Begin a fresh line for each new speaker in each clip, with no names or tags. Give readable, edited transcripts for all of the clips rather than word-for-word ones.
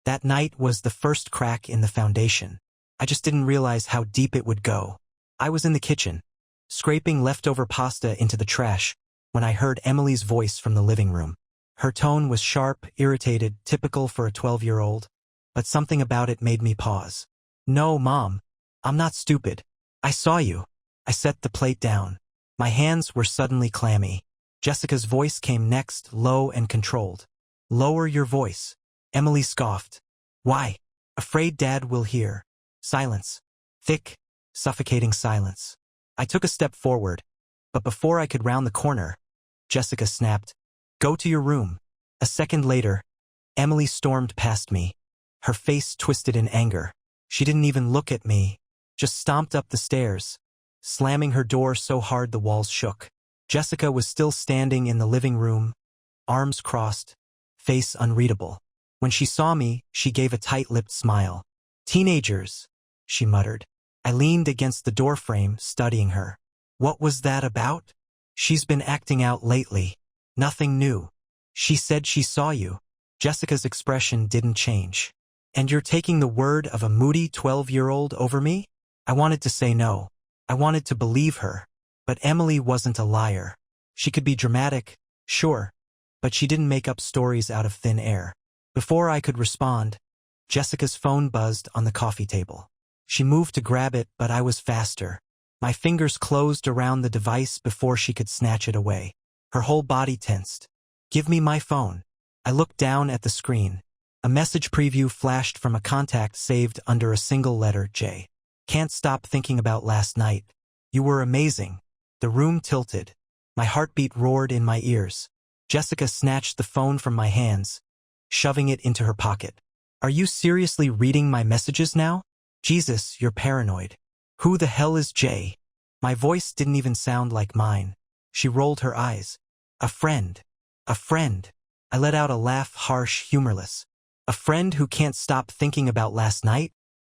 That night was the first crack in the foundation. I just didn't realize how deep it would go. I was in the kitchen, scraping leftover pasta into the trash, when I heard Emily's voice from the living room. Her tone was sharp, irritated, typical for a 12-year-old, but something about it made me pause. "No, Mom. I'm not stupid. I saw you." I set the plate down. My hands were suddenly clammy. Jessica's voice came next, low and controlled. "Lower your voice." Emily scoffed. "Why?" "Afraid Dad will hear." Silence. Thick, suffocating silence. I took a step forward, but before I could round the corner, Jessica snapped, "Go to your room." A second later, Emily stormed past me, her face twisted in anger. She didn't even look at me, just stomped up the stairs, slamming her door so hard the walls shook. Jessica was still standing in the living room, arms crossed, face unreadable. When she saw me, she gave a tight-lipped smile. "Teenagers," she muttered. I leaned against the doorframe, studying her. "What was that about?" "She's been acting out lately. Nothing new. She said she saw you." Jessica's expression didn't change. "And you're taking the word of a moody 12-year-old over me?" I wanted to say no. I wanted to believe her. But Emily wasn't a liar. She could be dramatic, sure, but she didn't make up stories out of thin air. Before I could respond, Jessica's phone buzzed on the coffee table. She moved to grab it, but I was faster. My fingers closed around the device before she could snatch it away. Her whole body tensed. "Give me my phone." I looked down at the screen. A message preview flashed from a contact saved under a single letter, J. "Can't stop thinking about last night. You were amazing." The room tilted. My heartbeat roared in my ears. Jessica snatched the phone from my hands, shoving it into her pocket. "Are you seriously reading my messages now? Jesus, you're paranoid." "Who the hell is Jay?" My voice didn't even sound like mine. She rolled her eyes. "A friend. A friend." I let out a laugh, harsh, humorless. "A friend who can't stop thinking about last night?"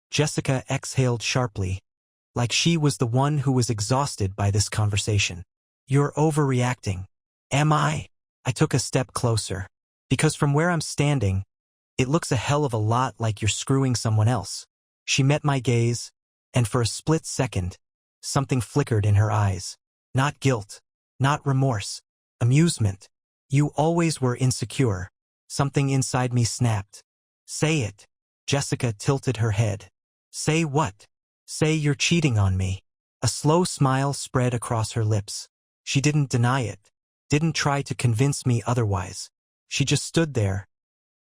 Jessica exhaled sharply, like she was the one who was exhausted by this conversation. "You're overreacting." "Am I?" I took a step closer. "Because from where I'm standing, it looks a hell of a lot like you're screwing someone else." She met my gaze, and for a split second, something flickered in her eyes. Not guilt, not remorse, amusement. "You always were insecure." Something inside me snapped. "Say it." Jessica tilted her head. "Say what?" "Say you're cheating on me." A slow smile spread across her lips. She didn't deny it, didn't try to convince me otherwise. She just stood there,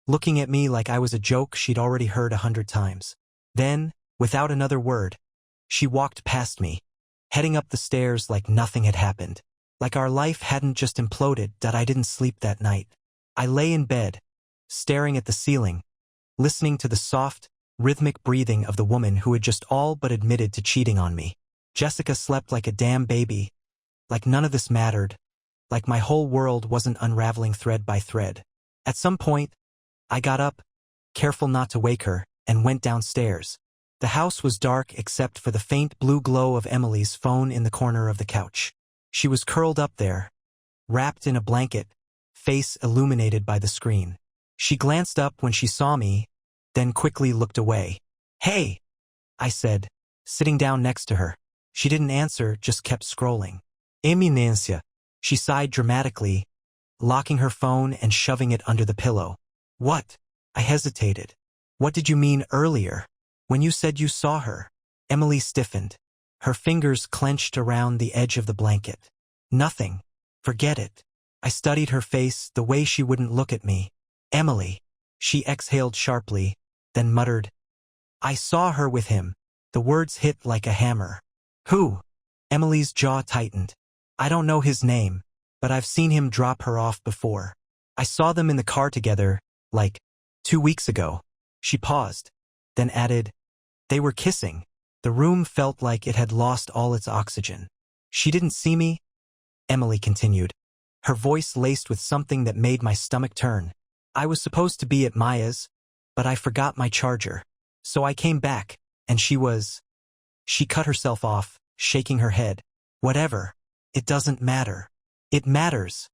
looking at me like I was a joke she'd already heard 100 times. Then, without another word, she walked past me, heading up the stairs like nothing had happened. Like our life hadn't just imploded, that I didn't sleep that night. I lay in bed, staring at the ceiling, listening to the soft, rhythmic breathing of the woman who had just all but admitted to cheating on me. Jessica slept like a damn baby, like none of this mattered, like my whole world wasn't unraveling thread by thread. At some point, I got up, careful not to wake her, and went downstairs. The house was dark except for the faint blue glow of Emily's phone in the corner of the couch. She was curled up there, wrapped in a blanket, face illuminated by the screen. She glanced up when she saw me, then quickly looked away. "Hey," I said, sitting down next to her. She didn't answer, just kept scrolling. "Eminencia." She sighed dramatically, locking her phone and shoving it under the pillow. "What?" I hesitated. "What did you mean earlier, when you said you saw her?" Emily stiffened. Her fingers clenched around the edge of the blanket. "Nothing. Forget it." I studied her face, the way she wouldn't look at me. "Emily." She exhaled sharply, then muttered, "I saw her with him." The words hit like a hammer. "Who?" Emily's jaw tightened. "I don't know his name, but I've seen him drop her off before. I saw them in the car together, like, 2 weeks ago." She paused, then added, "They were kissing." The room felt like it had lost all its oxygen. "She didn't see me?" Emily continued, her voice laced with something that made my stomach turn. "I was supposed to be at Maya's, but I forgot my charger. So I came back, and she was—" She cut herself off, shaking her head. "Whatever. It doesn't matter." "It matters,"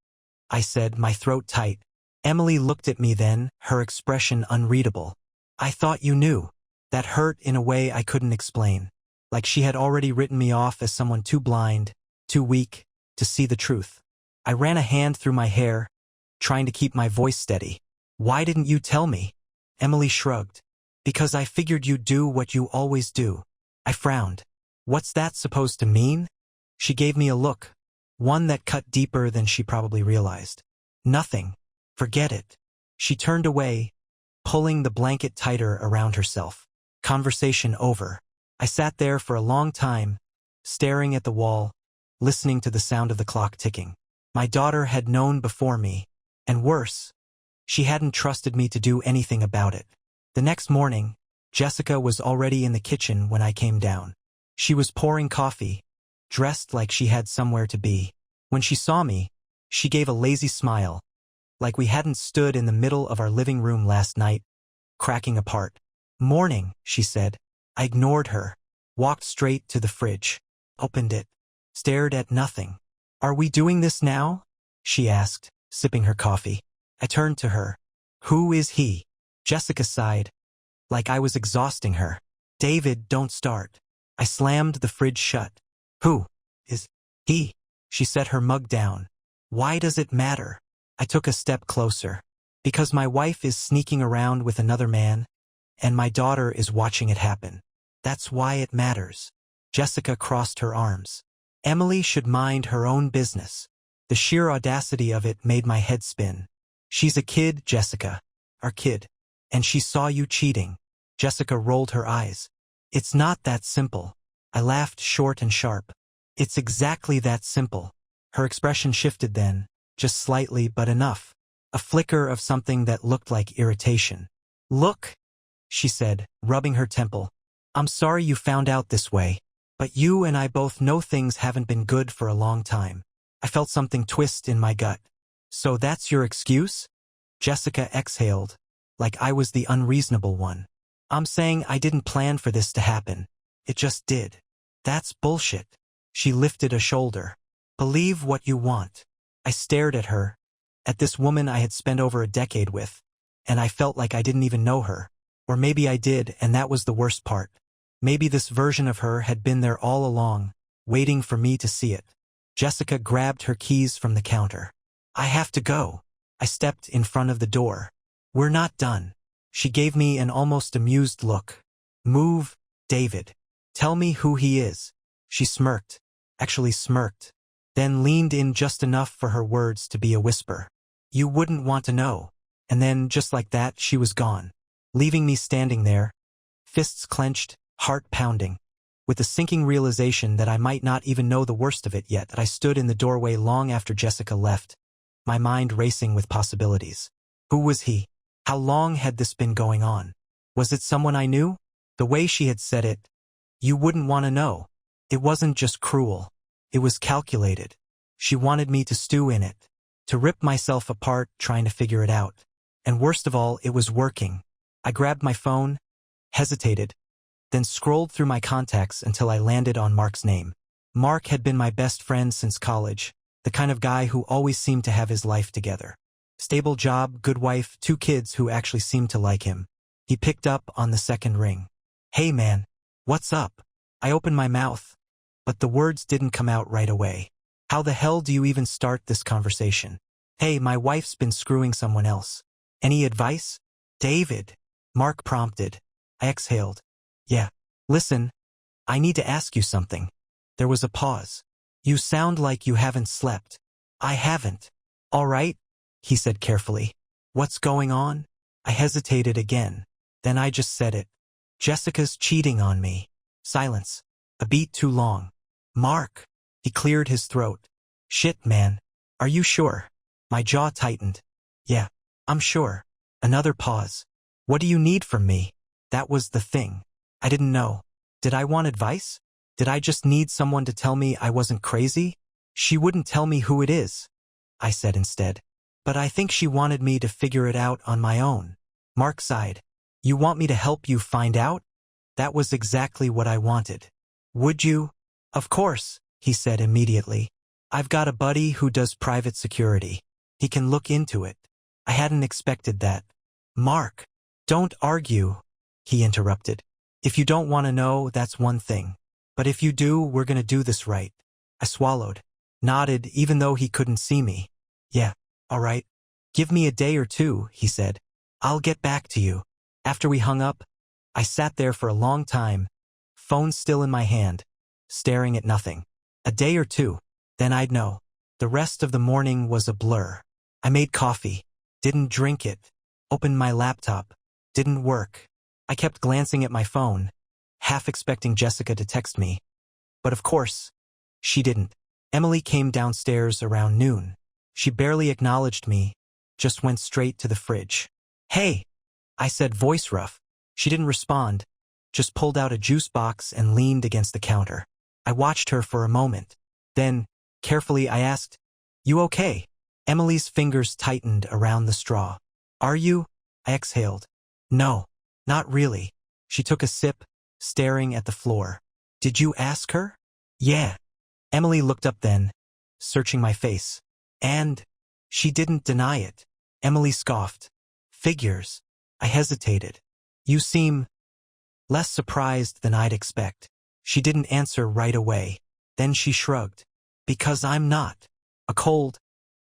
I said, my throat tight. Emily looked at me then, her expression unreadable. I thought you knew. That hurt in a way I couldn't explain. Like she had already written me off as someone too blind, too weak, to see the truth. I ran a hand through my hair, trying to keep my voice steady. Why didn't you tell me? Emily shrugged. Because I figured you'd do what you always do. I frowned. What's that supposed to mean? She gave me a look, one that cut deeper than she probably realized. Nothing. Forget it. She turned away, pulling the blanket tighter around herself. Conversation over. I sat there for a long time, staring at the wall, listening to the sound of the clock ticking. My daughter had known before me, and worse, she hadn't trusted me to do anything about it. The next morning, Jessica was already in the kitchen when I came down. She was pouring coffee, dressed like she had somewhere to be. When she saw me, she gave a lazy smile, like we hadn't stood in the middle of our living room last night, cracking apart. Morning, she said. I ignored her, walked straight to the fridge, opened it, stared at nothing. Are we doing this now? She asked, sipping her coffee. I turned to her. Who is he? Jessica sighed, like I was exhausting her. David, don't start. I slammed the fridge shut. Who is he? She set her mug down. Why does it matter? I took a step closer. Because my wife is sneaking around with another man, and my daughter is watching it happen. That's why it matters. Jessica crossed her arms. Emily should mind her own business. The sheer audacity of it made my head spin. She's a kid, Jessica. Our kid. And she saw you cheating. Jessica rolled her eyes. It's not that simple. I laughed short and sharp. It's exactly that simple. Her expression shifted then, just slightly but enough. A flicker of something that looked like irritation. Look, she said, rubbing her temple. I'm sorry you found out this way, but you and I both know things haven't been good for a long time. I felt something twist in my gut. So that's your excuse? Jessica exhaled, like I was the unreasonable one. I'm saying I didn't plan for this to happen. It just did. That's bullshit. She lifted a shoulder. Believe what you want. I stared at her, at this woman I had spent over a decade with, and I felt like I didn't even know her. Or maybe I did, and that was the worst part. Maybe this version of her had been there all along, waiting for me to see it. Jessica grabbed her keys from the counter. I have to go. I stepped in front of the door. We're not done. She gave me an almost amused look. Move, David. Tell me who he is. She smirked, actually smirked, then leaned in just enough for her words to be a whisper. You wouldn't want to know. And then, just like that, she was gone, leaving me standing there, fists clenched, heart pounding, with the sinking realization that I might not even know the worst of it yet. That I stood in the doorway long after Jessica left, my mind racing with possibilities. Who was he? How long had this been going on? Was it someone I knew? The way she had said it, you wouldn't want to know. It wasn't just cruel. It was calculated. She wanted me to stew in it, to rip myself apart trying to figure it out. And worst of all, it was working. I grabbed my phone, hesitated, then scrolled through my contacts until I landed on Mark's name. Mark had been my best friend since college, the kind of guy who always seemed to have his life together. Stable job, good wife, 2 kids who actually seemed to like him. He picked up on the second ring. Hey man, what's up? I opened my mouth, but the words didn't come out right away. How the hell do you even start this conversation? Hey, my wife's been screwing someone else. Any advice? David, Mark prompted. I exhaled. Yeah. Listen, I need to ask you something. There was a pause. You sound like you haven't slept. I haven't. All right, he said carefully. What's going on? I hesitated again. Then I just said it. Jessica's cheating on me. Silence. A beat too long. Mark. He cleared his throat. Shit, man. Are you sure? My jaw tightened. Yeah, I'm sure. Another pause. What do you need from me? That was the thing. I didn't know. Did I want advice? Did I just need someone to tell me I wasn't crazy? She wouldn't tell me who it is, I said instead. But I think she wanted me to figure it out on my own. Mark sighed. You want me to help you find out? That was exactly what I wanted. Would you? Of course, he said immediately. I've got a buddy who does private security. He can look into it. I hadn't expected that. Mark, don't argue, he interrupted. If you don't want to know, that's one thing. But if you do, we're gonna do this right. I swallowed, nodded even though he couldn't see me. Yeah, all right. Give me a day or two, he said. I'll get back to you. After we hung up, I sat there for a long time, phone still in my hand, staring at nothing. A day or two, then I'd know. The rest of the morning was a blur. I made coffee, didn't drink it, opened my laptop, didn't work. I kept glancing at my phone, half expecting Jessica to text me. But of course, she didn't. Emily came downstairs around noon. She barely acknowledged me, just went straight to the fridge. Hey, I said, voice rough. She didn't respond, just pulled out a juice box and leaned against the counter. I watched her for a moment. Then, carefully, I asked, You okay? Emily's fingers tightened around the straw. Are you? I exhaled. No, not really. She took a sip, staring at the floor. Did you ask her? Yeah. Emily looked up then, searching my face. And she didn't deny it. Emily scoffed. Figures. I hesitated. You seem less surprised than I'd expect. She didn't answer right away. Then she shrugged. Because I'm not. A cold,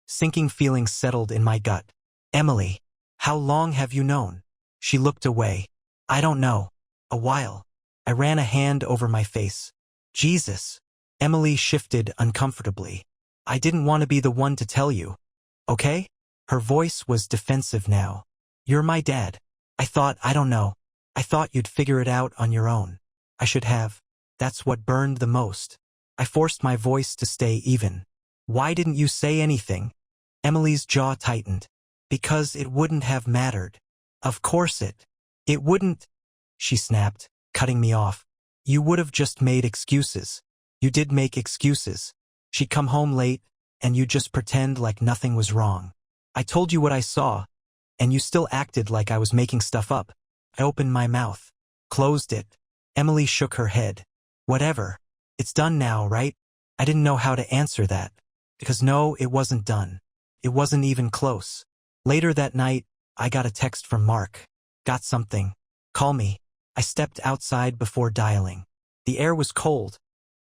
sinking feeling settled in my gut. Emily, how long have you known? She looked away. I don't know. A while. I ran a hand over my face. Jesus. Emily shifted uncomfortably. I didn't want to be the one to tell you. Okay? Her voice was defensive now. You're my dad. I don't know. I thought you'd figure it out on your own. I should have. That's what burned the most. I forced my voice to stay even. Why didn't you say anything? Emily's jaw tightened. Because it wouldn't have mattered. Of course it wouldn't, she snapped, cutting me off. You would have just made excuses. You did make excuses. She'd come home late, and you just pretend like nothing was wrong. I told you what I saw, and you still acted like I was making stuff up. I opened my mouth, closed it. Emily shook her head. Whatever. It's done now, right? I didn't know how to answer that. Because no, it wasn't done. It wasn't even close. Later that night, I got a text from Mark. Got something. Call me. I stepped outside before dialing. The air was cold,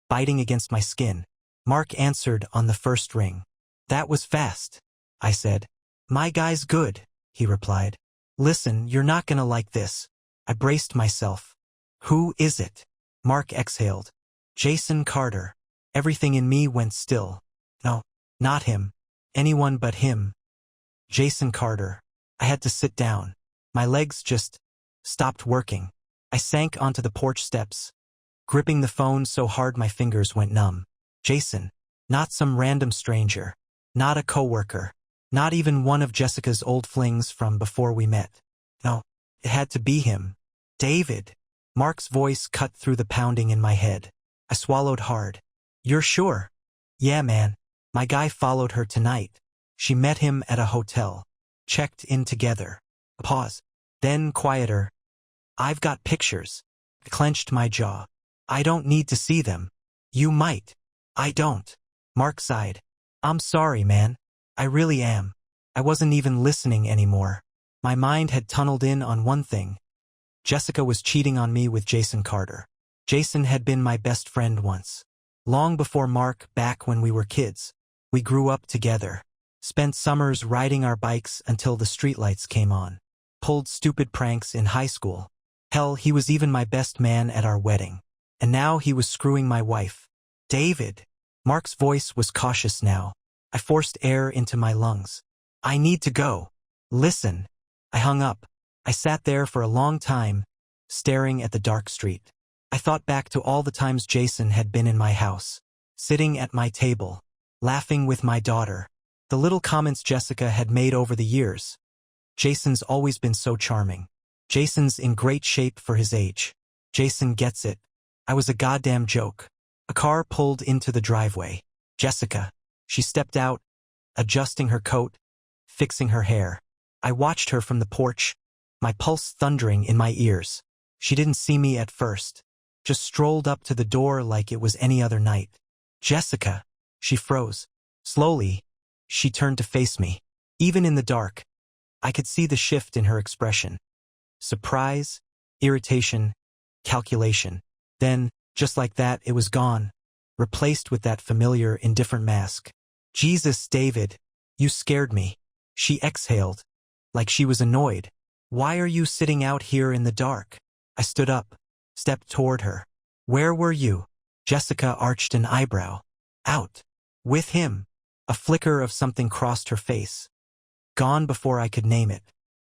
biting against my skin. Mark answered on the first ring. That was fast, I said. My guy's good, he replied. Listen, you're not gonna like this. I braced myself. Who is it? Mark exhaled. Jason Carter. Everything in me went still. No, not him. Anyone but him. Jason Carter. I had to sit down. My legs just stopped working. I sank onto the porch steps, gripping the phone so hard my fingers went numb. Jason. Not some random stranger. Not a coworker. Not even one of Jessica's old flings from before we met. No, it had to be him. David. Mark's voice cut through the pounding in my head. I swallowed hard. You're sure? Yeah, man. My guy followed her tonight. She met him at a hotel. Checked in together. A pause. Then quieter. I've got pictures. I clenched my jaw. I don't need to see them. You might. I don't. Mark sighed. I'm sorry, man. I really am. I wasn't even listening anymore. My mind had tunneled in on one thing. Jessica was cheating on me with Jason Carter. Jason had been my best friend once. Long before Mark, back when we were kids. We grew up together. Spent summers riding our bikes until the streetlights came on. Pulled stupid pranks in high school. Hell, he was even my best man at our wedding. And now he was screwing my wife. David. Mark's voice was cautious now. I forced air into my lungs. I need to go. Listen. I hung up. I sat there for a long time, staring at the dark street. I thought back to all the times Jason had been in my house, sitting at my table, laughing with my daughter. The little comments Jessica had made over the years. Jason's always been so charming. Jason's in great shape for his age. Jason gets it. I was a goddamn joke. A car pulled into the driveway. Jessica. She stepped out, adjusting her coat, fixing her hair. I watched her from the porch, my pulse thundering in my ears. She didn't see me at first, just strolled up to the door like it was any other night. Jessica. She froze. Slowly, she turned to face me. Even in the dark, I could see the shift in her expression. Surprise, irritation, calculation. Then, just like that, it was gone, replaced with that familiar, indifferent mask. Jesus, David, you scared me. She exhaled, like she was annoyed. Why are you sitting out here in the dark? I stood up, stepped toward her. Where were you? Jessica arched an eyebrow. Out. With him. A flicker of something crossed her face. Gone before I could name it.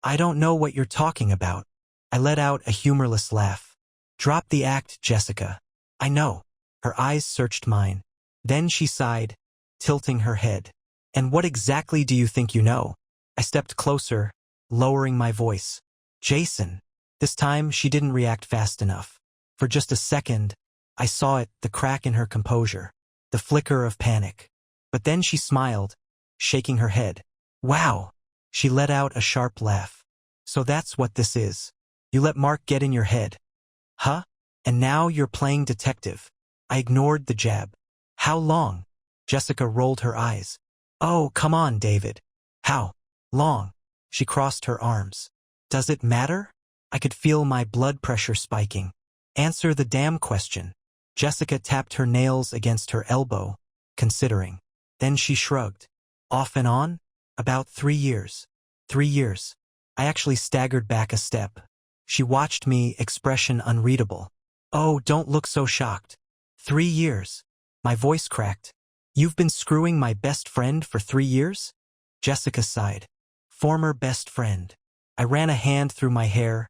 I don't know what you're talking about. I let out a humorless laugh. Drop the act, Jessica. I know. Her eyes searched mine. Then she sighed, tilting her head. And what exactly do you think you know? I stepped closer, lowering my voice. Jason. This time she didn't react fast enough. For just a second, I saw it, the crack in her composure, the flicker of panic. But then she smiled, shaking her head. Wow. She let out a sharp laugh. So that's what this is. You let Mark get in your head. Huh? And now you're playing detective. I ignored the jab. How long? Jessica rolled her eyes. Oh, come on, David. How long? She crossed her arms. Does it matter? I could feel my blood pressure spiking. Answer the damn question. Jessica tapped her nails against her elbow, considering. Then she shrugged. Off and on? About 3 years. 3 years. I actually staggered back a step. She watched me, expression unreadable. Oh, don't look so shocked. 3 years. My voice cracked. You've been screwing my best friend for 3 years? Jessica sighed. Former best friend. I ran a hand through my hair,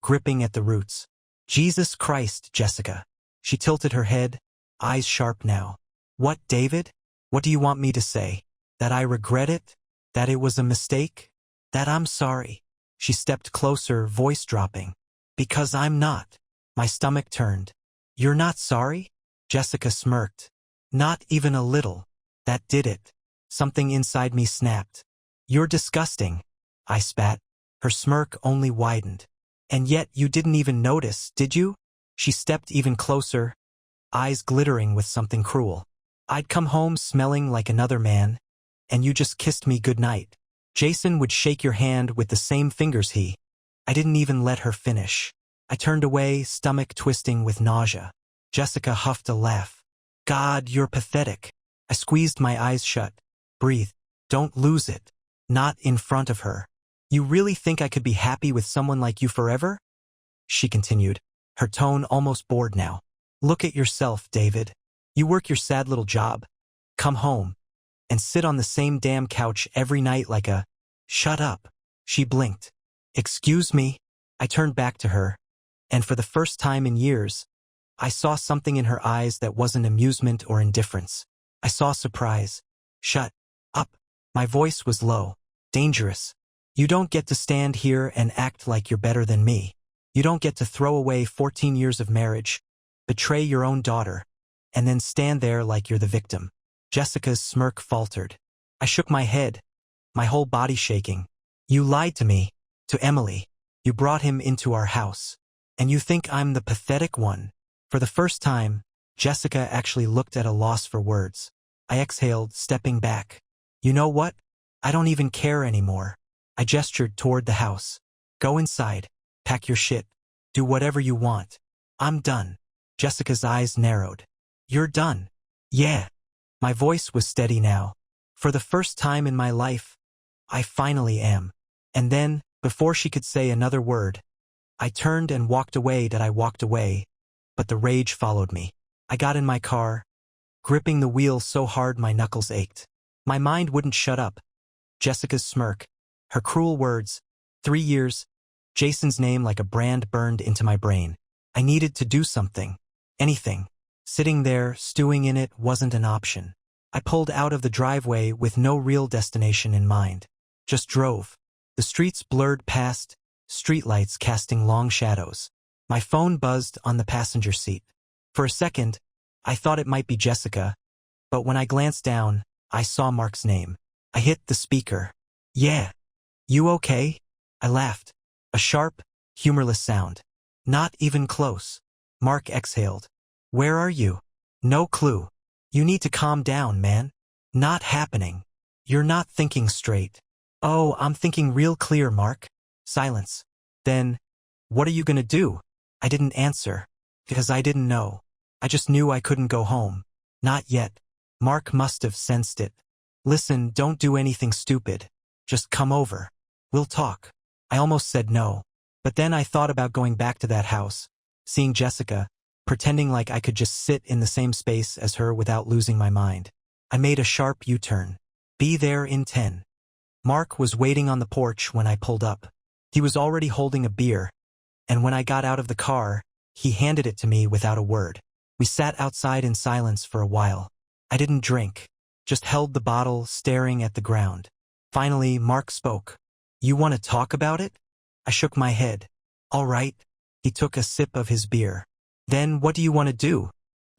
gripping at the roots. Jesus Christ, Jessica. She tilted her head, eyes sharp now. What, David? What do you want me to say? That I regret it? That it was a mistake? That I'm sorry? She stepped closer, voice dropping. Because I'm not. My stomach turned. You're not sorry? Jessica smirked. Not even a little. That did it. Something inside me snapped. You're disgusting. I spat. Her smirk only widened. And yet you didn't even notice, did you? She stepped even closer, eyes glittering with something cruel. I'd come home smelling like another man, and you just kissed me goodnight. Jason would shake your hand with the same fingers he. I didn't even let her finish. I turned away, stomach twisting with nausea. Jessica huffed a laugh. God, you're pathetic. I squeezed my eyes shut. Breathe. Don't lose it. Not in front of her. You really think I could be happy with someone like you forever? She continued, her tone almost bored now. Look at yourself, David. You work your sad little job, come home, and sit on the same damn couch every night like a... Shut up. She blinked. Excuse me. I turned back to her, and for the first time in years, I saw something in her eyes that wasn't amusement or indifference. I saw surprise. Shut up. My voice was low, dangerous. You don't get to stand here and act like you're better than me. You don't get to throw away 14 years of marriage, betray your own daughter, and then stand there like you're the victim. Jessica's smirk faltered. I shook my head, my whole body shaking. You lied to me, to Emily. You brought him into our house. And you think I'm the pathetic one? For the first time, Jessica actually looked at a loss for words. I exhaled, stepping back. You know what? I don't even care anymore. I gestured toward the house. Go inside. Pack your shit. Do whatever you want. I'm done. Jessica's eyes narrowed. You're done. Yeah. My voice was steady now. For the first time in my life, I finally am. And then, before she could say another word, I turned and walked away. I walked away, but the rage followed me. I got in my car, gripping the wheel so hard my knuckles ached. My mind wouldn't shut up. Jessica's smirk, her cruel words, 3 years, Jason's name like a brand burned into my brain. I needed to do something. Anything. Sitting there, stewing in it, wasn't an option. I pulled out of the driveway with no real destination in mind. Just drove. The streets blurred past, streetlights casting long shadows. My phone buzzed on the passenger seat. For a second, I thought it might be Jessica, but when I glanced down, I saw Mark's name. I hit the speaker. Yeah. You okay? I laughed. A sharp, humorless sound. Not even close. Mark exhaled. Where are you? No clue. You need to calm down, man. Not happening. You're not thinking straight. Oh, I'm thinking real clear, Mark. Silence. Then, what are you gonna do? I didn't answer, because I didn't know. I just knew I couldn't go home. Not yet. Mark must have sensed it. Listen, don't do anything stupid. Just come over. We'll talk. I almost said no. But then I thought about going back to that house, seeing Jessica, pretending like I could just sit in the same space as her without losing my mind. I made a sharp U-turn. Be there in 10. Mark was waiting on the porch when I pulled up. He was already holding a beer, and when I got out of the car, he handed it to me without a word. We sat outside in silence for a while. I didn't drink, just held the bottle, staring at the ground. Finally, Mark spoke. You want to talk about it? I shook my head. All right. He took a sip of his beer. Then what do you want to do?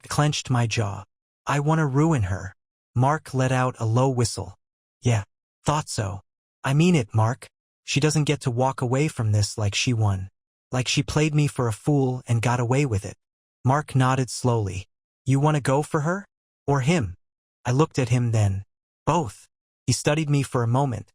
I clenched my jaw. I want to ruin her. Mark let out a low whistle. Yeah, thought so. I mean it, Mark. She doesn't get to walk away from this like she won. Like she played me for a fool and got away with it. Mark nodded slowly. You want to go for her? Or him? I looked at him then. Both. He studied me for a moment,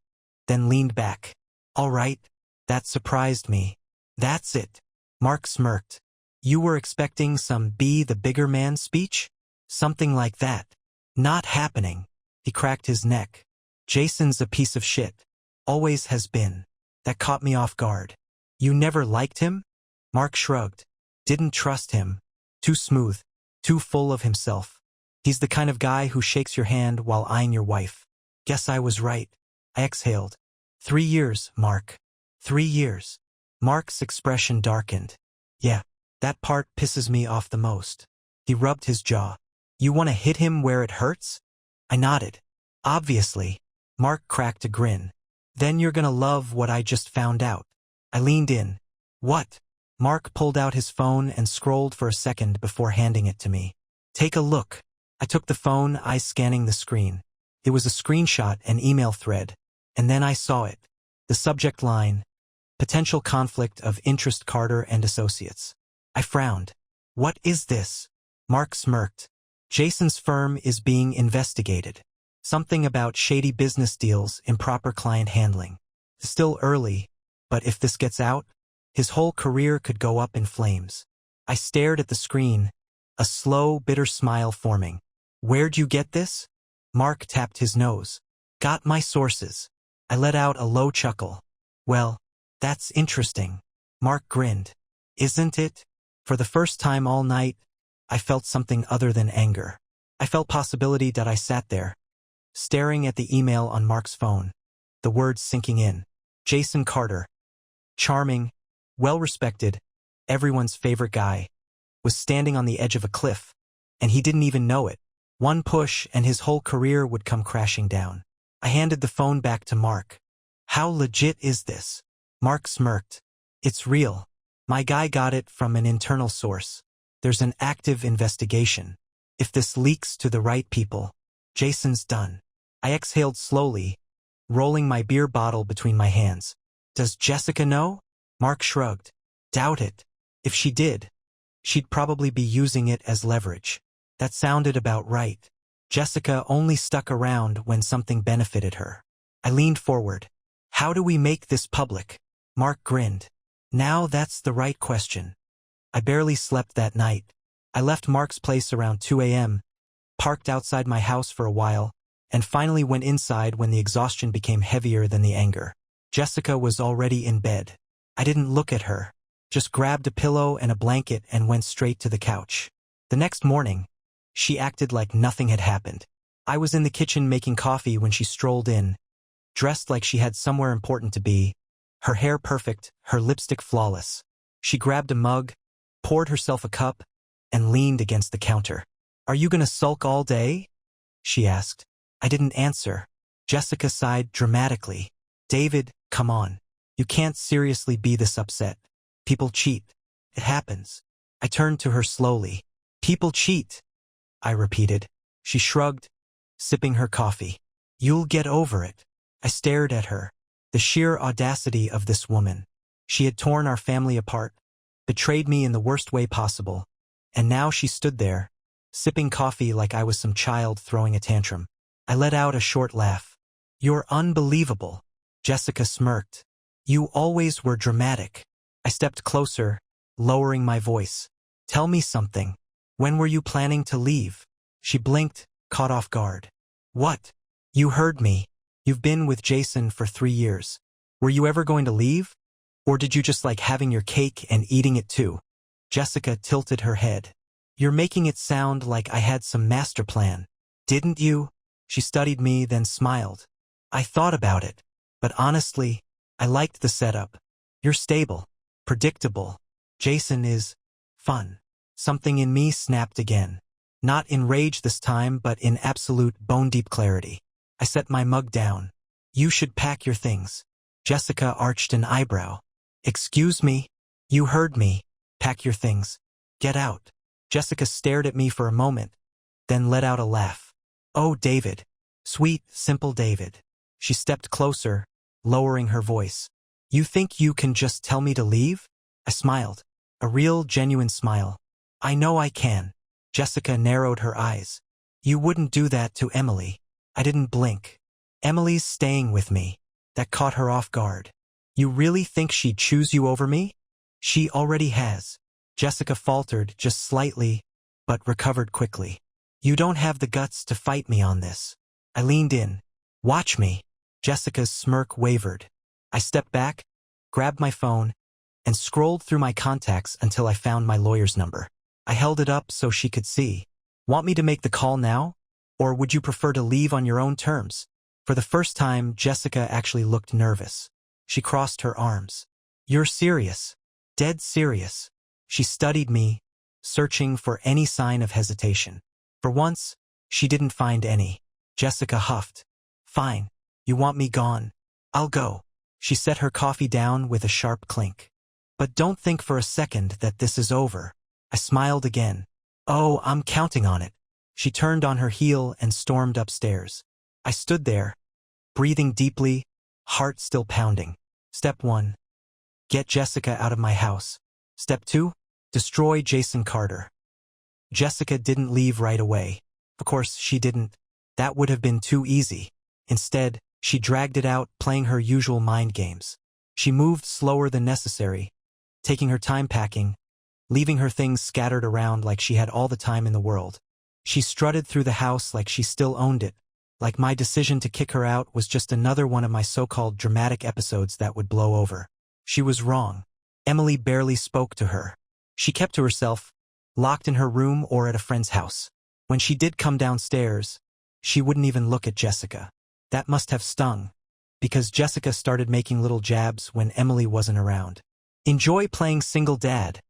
then leaned back. All right. That surprised me. That's it. Mark smirked. You were expecting some be the bigger man speech? Something like that. Not happening. He cracked his neck. Jason's a piece of shit. Always has been. That caught me off guard. You never liked him? Mark shrugged. Didn't trust him. Too smooth. Too full of himself. He's the kind of guy who shakes your hand while eyeing your wife. Guess I was right. I exhaled. 3 years, Mark. 3 years. Mark's expression darkened. Yeah, that part pisses me off the most. He rubbed his jaw. You want to hit him where it hurts? I nodded. Obviously. Mark cracked a grin. Then you're gonna love what I just found out. I leaned in. What? Mark pulled out his phone and scrolled for a second before handing it to me. Take a look. I took the phone, eyes scanning the screen. It was a screenshot and email thread. And then I saw it. The subject line, Potential Conflict of Interest Carter and Associates. I frowned. What is this? Mark smirked. Jason's firm is being investigated. Something about shady business deals, improper client handling. Still early, but if this gets out, his whole career could go up in flames. I stared at the screen, a slow, bitter smile forming. Where'd you get this? Mark tapped his nose. Got my sources. I let out a low chuckle. Well, that's interesting. Mark grinned. Isn't it? For the first time all night, I felt something other than anger. I felt possibility that I sat there, staring at the email on Mark's phone, the words sinking in. Jason Carter, charming, well-respected, everyone's favorite guy, was standing on the edge of a cliff, and he didn't even know it. One push and his whole career would come crashing down. I handed the phone back to Mark. How legit is this? Mark smirked. It's real. My guy got it from an internal source. There's an active investigation. If this leaks to the right people, Jason's done. I exhaled slowly, rolling my beer bottle between my hands. Does Jessica know? Mark shrugged. Doubt it. If she did, she'd probably be using it as leverage. That sounded about right. Jessica only stuck around when something benefited her. I leaned forward. How do we make this public? Mark grinned. Now that's the right question. I barely slept that night. I left Mark's place around 2 a.m., parked outside my house for a while, and finally went inside when the exhaustion became heavier than the anger. Jessica was already in bed. I didn't look at her, just grabbed a pillow and a blanket and went straight to the couch. The next morning, she acted like nothing had happened. I was in the kitchen making coffee when she strolled in, dressed like she had somewhere important to be, her hair perfect, her lipstick flawless. She grabbed a mug, poured herself a cup, and leaned against the counter. Are you gonna sulk all day? She asked. I didn't answer. Jessica sighed dramatically. David, come on. You can't seriously be this upset. People cheat. It happens. I turned to her slowly. People cheat, I repeated. She shrugged, sipping her coffee. You'll get over it. I stared at her. The sheer audacity of this woman. She had torn our family apart, betrayed me in the worst way possible, and now she stood there, sipping coffee like I was some child throwing a tantrum. I let out a short laugh. You're unbelievable. Jessica smirked. You always were dramatic. I stepped closer, lowering my voice. Tell me something. When were you planning to leave? She blinked, caught off guard. What? You heard me. You've been with Jason for 3 years. Were you ever going to leave? Or did you just like having your cake and eating it too? Jessica tilted her head. You're making it sound like I had some master plan. Didn't you? She studied me, then smiled. I thought about it. But honestly, I liked the setup. You're stable, predictable. Jason is fun. Something in me snapped again. Not in rage this time, but in absolute bone-deep clarity. I set my mug down. You should pack your things. Jessica arched an eyebrow. Excuse me? You heard me. Pack your things. Get out. Jessica stared at me for a moment, then let out a laugh. Oh, David. Sweet, simple David. She stepped closer, lowering her voice. You think you can just tell me to leave? I smiled. A real, genuine smile. I know I can. Jessica narrowed her eyes. You wouldn't do that to Emily. I didn't blink. Emily's staying with me. That caught her off guard. You really think she'd choose you over me? She already has. Jessica faltered just slightly, but recovered quickly. You don't have the guts to fight me on this. I leaned in. Watch me. Jessica's smirk wavered. I stepped back, grabbed my phone, and scrolled through my contacts until I found my lawyer's number. I held it up so she could see. Want me to make the call now? Or would you prefer to leave on your own terms? For the first time, Jessica actually looked nervous. She crossed her arms. You're serious. Dead serious. She studied me, searching for any sign of hesitation. For once, she didn't find any. Jessica huffed. Fine. You want me gone? I'll go. She set her coffee down with a sharp clink. But don't think for a second that this is over. I smiled again. Oh, I'm counting on it. She turned on her heel and stormed upstairs. I stood there, breathing deeply, heart still pounding. Step 1. Get Jessica out of my house. Step 2. Destroy Jason Carter. Jessica didn't leave right away. Of course, she didn't. That would have been too easy. Instead, she dragged it out, playing her usual mind games. She moved slower than necessary, taking her time packing, leaving her things scattered around like she had all the time in the world. She strutted through the house like she still owned it, like my decision to kick her out was just another one of my so-called dramatic episodes that would blow over. She was wrong. Emily barely spoke to her. She kept to herself, locked in her room or at a friend's house. When she did come downstairs, she wouldn't even look at Jessica. That must have stung, because Jessica started making little jabs when Emily wasn't around. Enjoy playing single dad,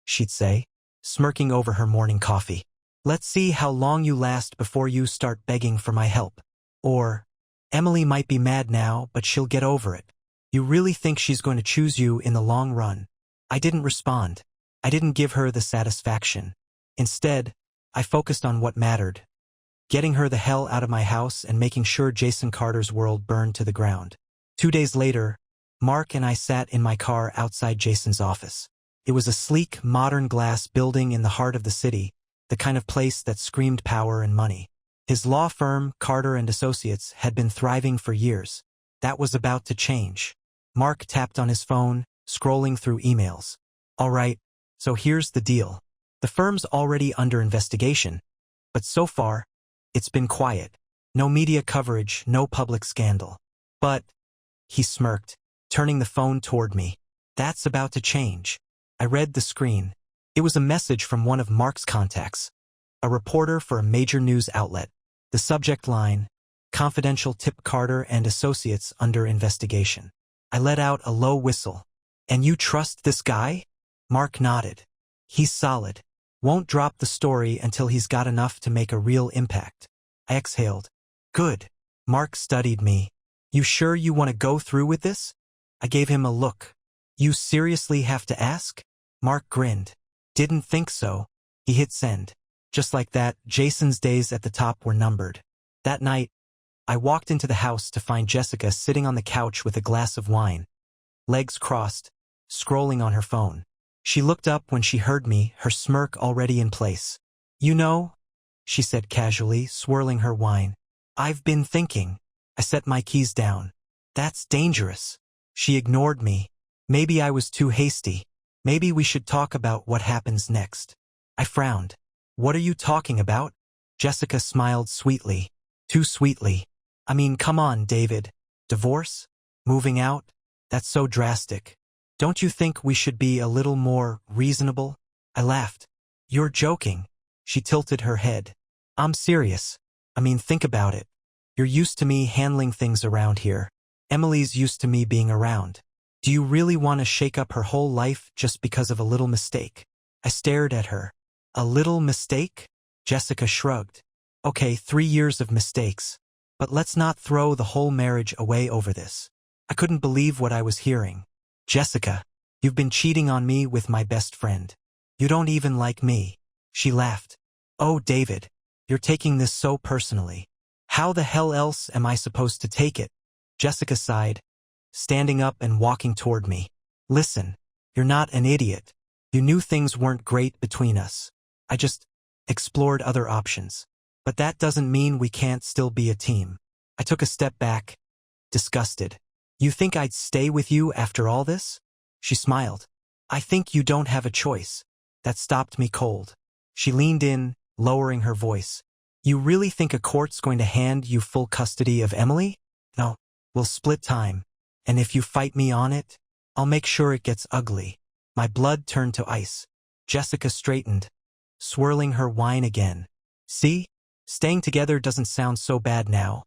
she'd say, smirking over her morning coffee. Let's see how long you last before you start begging for my help. Or, Emily might be mad now, but she'll get over it. You really think she's going to choose you in the long run? I didn't respond. I didn't give her the satisfaction. Instead, I focused on what mattered. Getting her the hell out of my house and making sure Jason Carter's world burned to the ground. 2 days later, Mark and I sat in my car outside Jason's office. It was a sleek, modern glass building in the heart of the city, the kind of place that screamed power and money. His law firm, Carter and Associates, had been thriving for years. That was about to change. Mark tapped on his phone, scrolling through emails. All right, so here's the deal. The firm's already under investigation, but so far, it's been quiet. No media coverage, no public scandal. But, he smirked, turning the phone toward me. That's about to change. I read the screen. It was a message from one of Mark's contacts, a reporter for a major news outlet. The subject line, confidential tip Carter and Associates under investigation. I let out a low whistle. And you trust this guy? Mark nodded. He's solid. Won't drop the story until he's got enough to make a real impact. I exhaled. Good. Mark studied me. You sure you want to go through with this? I gave him a look. You seriously have to ask? Mark grinned. Didn't think so. He hit send. Just like that, Jason's days at the top were numbered. That night, I walked into the house to find Jessica sitting on the couch with a glass of wine, legs crossed, scrolling on her phone. She looked up when she heard me, her smirk already in place. You know, she said casually, swirling her wine. I've been thinking. I set my keys down. That's dangerous. She ignored me. Maybe I was too hasty. Maybe we should talk about what happens next. I frowned. What are you talking about? Jessica smiled sweetly. Too sweetly. I mean, come on, David. Divorce? Moving out? That's so drastic. Don't you think we should be a little more reasonable? I laughed. You're joking. She tilted her head. I'm serious. I mean, think about it. You're used to me handling things around here. Emily's used to me being around. Do you really want to shake up her whole life just because of a little mistake? I stared at her. A little mistake? Jessica shrugged. Okay, 3 years of mistakes. But let's not throw the whole marriage away over this. I couldn't believe what I was hearing. Jessica, you've been cheating on me with my best friend. You don't even like me. She laughed. Oh, David, you're taking this so personally. How the hell else am I supposed to take it? Jessica sighed, standing up and walking toward me. Listen, you're not an idiot. You knew things weren't great between us. I just explored other options. But that doesn't mean we can't still be a team. I took a step back, disgusted. You think I'd stay with you after all this? She smiled. I think you don't have a choice. That stopped me cold. She leaned in, lowering her voice. You really think a court's going to hand you full custody of Emily? No, we'll split time. And if you fight me on it, I'll make sure it gets ugly. My blood turned to ice. Jessica straightened, swirling her wine again. See? Staying together doesn't sound so bad now.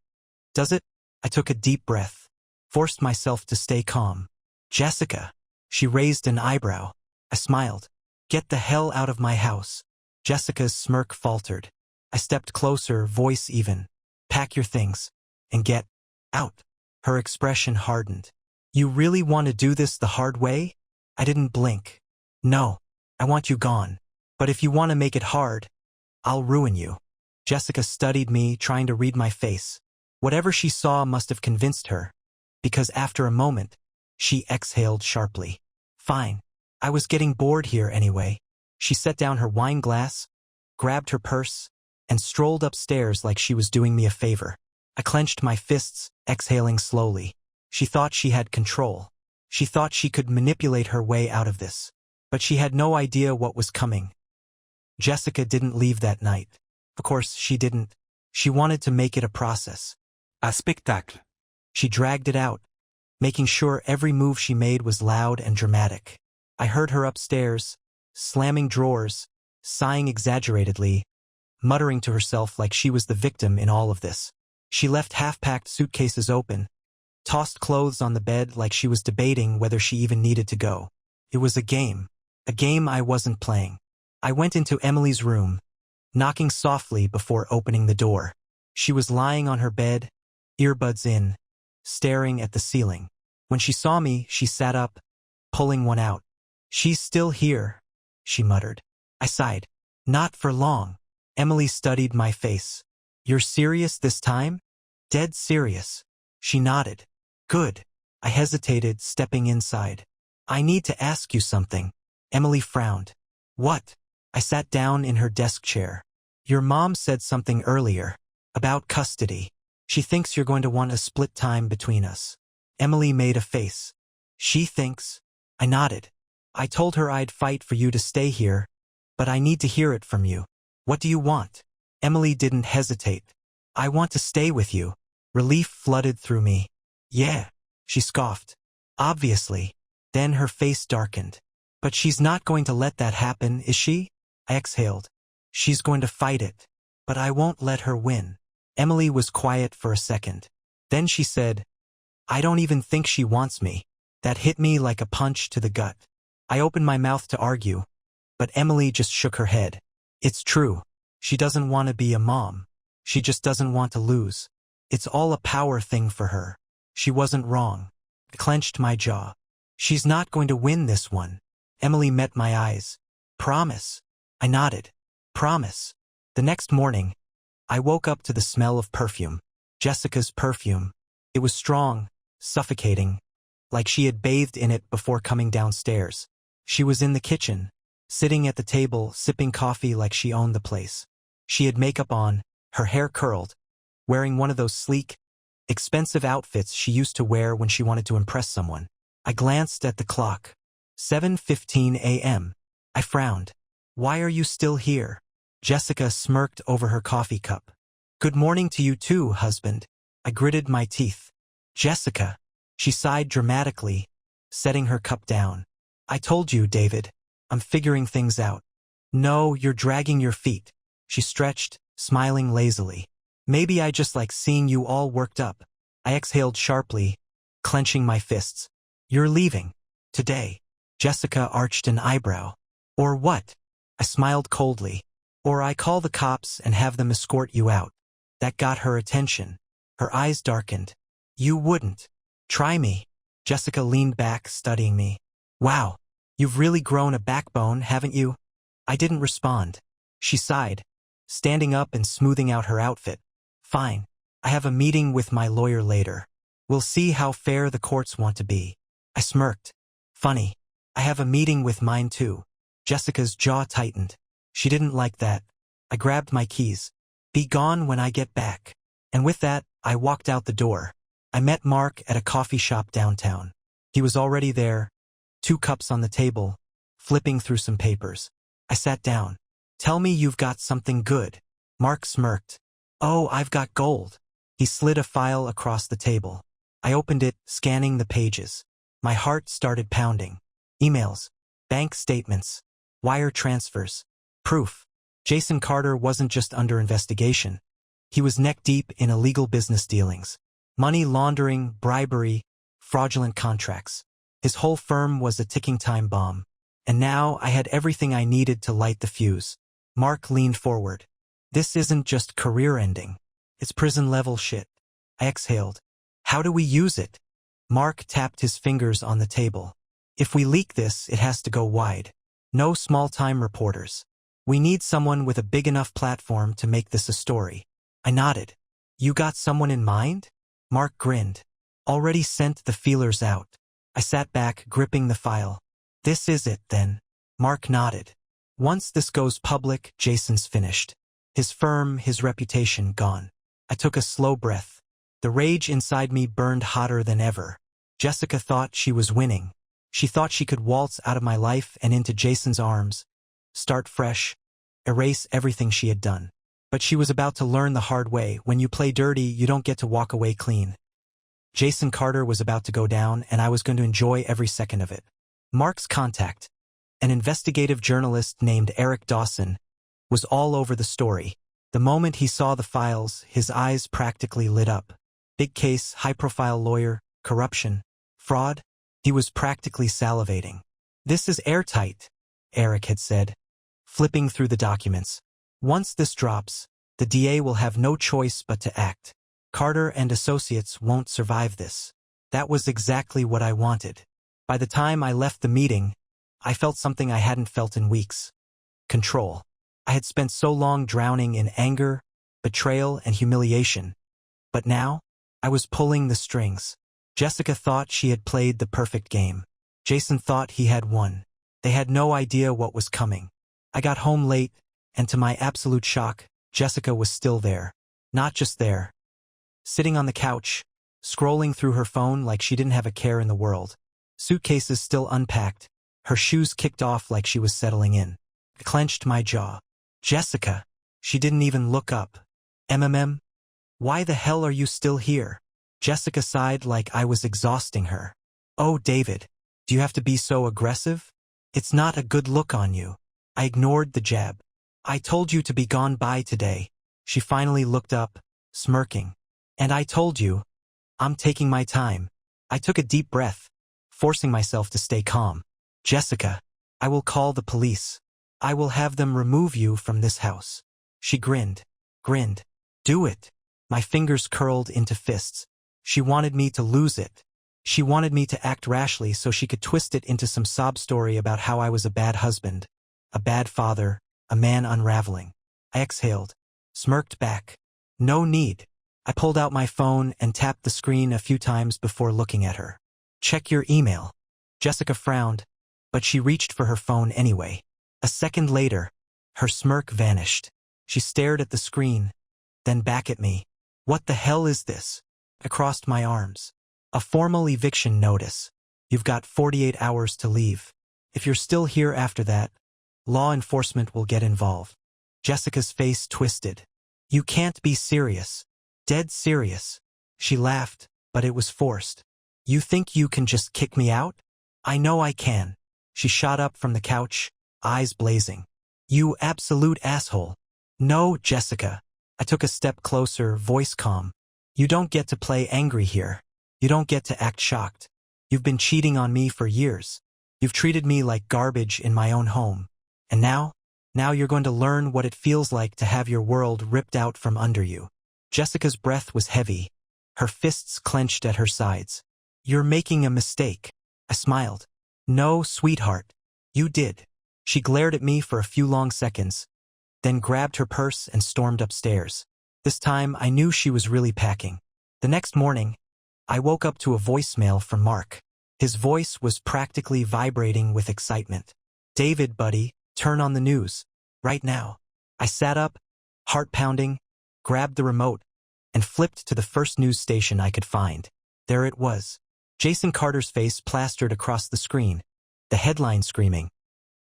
Does it? I took a deep breath, forced myself to stay calm. Jessica. She raised an eyebrow. I smiled. Get the hell out of my house. Jessica's smirk faltered. I stepped closer, voice even. Pack your things. And get out. Her expression hardened. You really want to do this the hard way? I didn't blink. No. I want you gone. But if you want to make it hard, I'll ruin you. Jessica studied me, trying to read my face. Whatever she saw must have convinced her, because after a moment, she exhaled sharply. Fine. I was getting bored here anyway. She set down her wine glass, grabbed her purse, and strolled upstairs like she was doing me a favor. I clenched my fists, exhaling slowly. She thought she had control. She thought she could manipulate her way out of this. But she had no idea what was coming. Jessica didn't leave that night. Of course, she didn't. She wanted to make it a process. A spectacle. She dragged it out, making sure every move she made was loud and dramatic. I heard her upstairs, slamming drawers, sighing exaggeratedly, muttering to herself like she was the victim in all of this. She left half-packed suitcases open, tossed clothes on the bed like she was debating whether she even needed to go. It was a game I wasn't playing. I went into Emily's room, knocking softly before opening the door. She was lying on her bed, earbuds in, staring at the ceiling. When she saw me, she sat up, pulling one out. She's still here, she muttered. I sighed. Not for long. Emily studied my face. You're serious this time? Dead serious. She nodded. Good. I hesitated, stepping inside. I need to ask you something. Emily frowned. What? I sat down in her desk chair. Your mom said something earlier. About custody. She thinks you're going to want a split time between us. Emily made a face. She thinks. I nodded. I told her I'd fight for you to stay here, but I need to hear it from you. What do you want? Emily didn't hesitate. I want to stay with you. Relief flooded through me. Yeah, she scoffed. Obviously. Then her face darkened. But she's not going to let that happen, is she? I exhaled. She's going to fight it. But I won't let her win. Emily was quiet for a second. Then she said, I don't even think she wants me. That hit me like a punch to the gut. I opened my mouth to argue, but Emily just shook her head. It's true. She doesn't want to be a mom. She just doesn't want to lose. It's all a power thing for her. She wasn't wrong. I clenched my jaw. She's not going to win this one. Emily met my eyes. Promise. I nodded. Promise. The next morning, I woke up to the smell of perfume. Jessica's perfume. It was strong, suffocating, like she had bathed in it before coming downstairs. She was in the kitchen, sitting at the table, sipping coffee like she owned the place. She had makeup on, her hair curled, wearing one of those sleek, expensive outfits she used to wear when she wanted to impress someone. I glanced at the clock. 7:15 a.m. I frowned. Why are you still here? Jessica smirked over her coffee cup. Good morning to you too, husband. I gritted my teeth. Jessica. She sighed dramatically, setting her cup down. I told you, David. I'm figuring things out. No, you're dragging your feet. She stretched, smiling lazily. Maybe I just like seeing you all worked up. I exhaled sharply, clenching my fists. You're leaving. Today. Jessica arched an eyebrow. Or what? I smiled coldly. Or I call the cops and have them escort you out. That got her attention. Her eyes darkened. You wouldn't. Try me. Jessica leaned back, studying me. Wow. You've really grown a backbone, haven't you? I didn't respond. She sighed, standing up and smoothing out her outfit. Fine. I have a meeting with my lawyer later. We'll see how fair the courts want to be. I smirked. Funny. I have a meeting with mine too. Jessica's jaw tightened. She didn't like that. I grabbed my keys. Be gone when I get back. And with that, I walked out the door. I met Mark at a coffee shop downtown. He was already there, 2 cups on the table, flipping through some papers. I sat down. Tell me you've got something good. Mark smirked. Oh, I've got gold. He slid a file across the table. I opened it, scanning the pages. My heart started pounding. Emails, bank statements, wire transfers, proof. Jason Carter wasn't just under investigation. He was neck-deep in illegal business dealings. Money laundering, bribery, fraudulent contracts. His whole firm was a ticking time bomb. And now I had everything I needed to light the fuse. Mark leaned forward. This isn't just career-ending. It's prison-level shit. I exhaled. How do we use it? Mark tapped his fingers on the table. If we leak this, it has to go wide. No small-time reporters. We need someone with a big enough platform to make this a story. I nodded. You got someone in mind? Mark grinned. Already sent the feelers out. I sat back, gripping the file. This is it, then. Mark nodded. Once this goes public, Jason's finished. His firm, his reputation gone. I took a slow breath. The rage inside me burned hotter than ever. Jessica thought she was winning. She thought she could waltz out of my life and into Jason's arms, start fresh, erase everything she had done. But she was about to learn the hard way. When you play dirty, you don't get to walk away clean. Jason Carter was about to go down, and I was going to enjoy every second of it. Mark's contact, an investigative journalist named Eric Dawson, was all over the story. The moment he saw the files, his eyes practically lit up. Big case, high-profile lawyer, corruption, fraud. He was practically salivating. This is airtight, Eric had said, flipping through the documents. Once this drops, the DA will have no choice but to act. Carter and associates won't survive this. That was exactly what I wanted. By the time I left the meeting, I felt something I hadn't felt in weeks. Control. I had spent so long drowning in anger, betrayal, and humiliation. But now, I was pulling the strings. Jessica thought she had played the perfect game. Jason thought he had won. They had no idea what was coming. I got home late, and to my absolute shock, Jessica was still there. Not just there. Sitting on the couch, scrolling through her phone like she didn't have a care in the world. Suitcases still unpacked, her shoes kicked off like she was settling in. I clenched my jaw. Jessica. She didn't even look up. Why the hell are you still here? Jessica sighed like I was exhausting her. Oh, David. Do you have to be so aggressive? It's not a good look on you. I ignored the jab. I told you to be gone by today. She finally looked up, smirking. And I told you. I'm taking my time. I took a deep breath, forcing myself to stay calm. Jessica, I will call the police. I will have them remove you from this house. She grinned. Do it. My fingers curled into fists. She wanted me to lose it. She wanted me to act rashly so she could twist it into some sob story about how I was a bad husband, a bad father, a man unraveling. I exhaled, smirked back. No need. I pulled out my phone and tapped the screen a few times before looking at her. Check your email. Jessica frowned, but she reached for her phone anyway. A second later, her smirk vanished. She stared at the screen, then back at me. What the hell is this? I crossed my arms. A formal eviction notice. You've got 48 hours to leave. If you're still here after that, law enforcement will get involved. Jessica's face twisted. You can't be serious. Dead serious. She laughed, but it was forced. You think you can just kick me out? I know I can. She shot up from the couch, eyes blazing. You absolute asshole. No, Jessica. I took a step closer, voice calm. You don't get to play angry here. You don't get to act shocked. You've been cheating on me for years. You've treated me like garbage in my own home. And now you're going to learn what it feels like to have your world ripped out from under you. Jessica's breath was heavy, her fists clenched at her sides. You're making a mistake. I smiled. No, sweetheart. You did. She glared at me for a few long seconds, then grabbed her purse and stormed upstairs. This time, I knew she was really packing. The next morning, I woke up to a voicemail from Mark. His voice was practically vibrating with excitement. David, buddy, turn on the news. Right now. I sat up, heart pounding, grabbed the remote, and flipped to the first news station I could find. There it was. Jason Carter's face plastered across the screen, the headline screaming,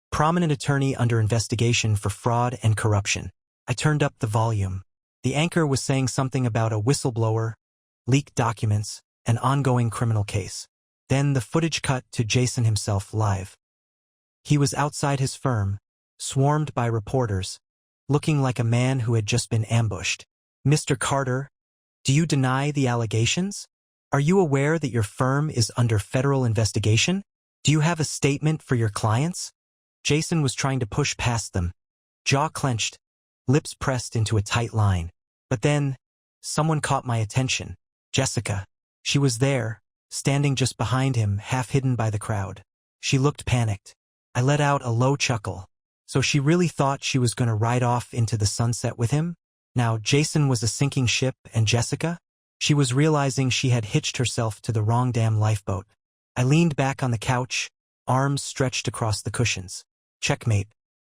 "Prominent attorney under investigation for fraud and corruption." I turned up the volume. The anchor was saying something about a whistleblower, leaked documents, an ongoing criminal case. Then the footage cut to Jason himself live. He was outside his firm, swarmed by reporters, looking like a man who had just been ambushed. Mr. Carter, do you deny the allegations? Are you aware that your firm is under federal investigation? Do you have a statement for your clients? Jason was trying to push past them, jaw clenched, lips pressed into a tight line. But then, someone caught my attention. Jessica. She was there, standing just behind him, half hidden by the crowd. She looked panicked. I let out a low chuckle. So she really thought she was going to ride off into the sunset with him? Now Jason was a sinking ship and Jessica? She was realizing she had hitched herself to the wrong damn lifeboat. I leaned back on the couch, arms stretched across the cushions. Checkmate.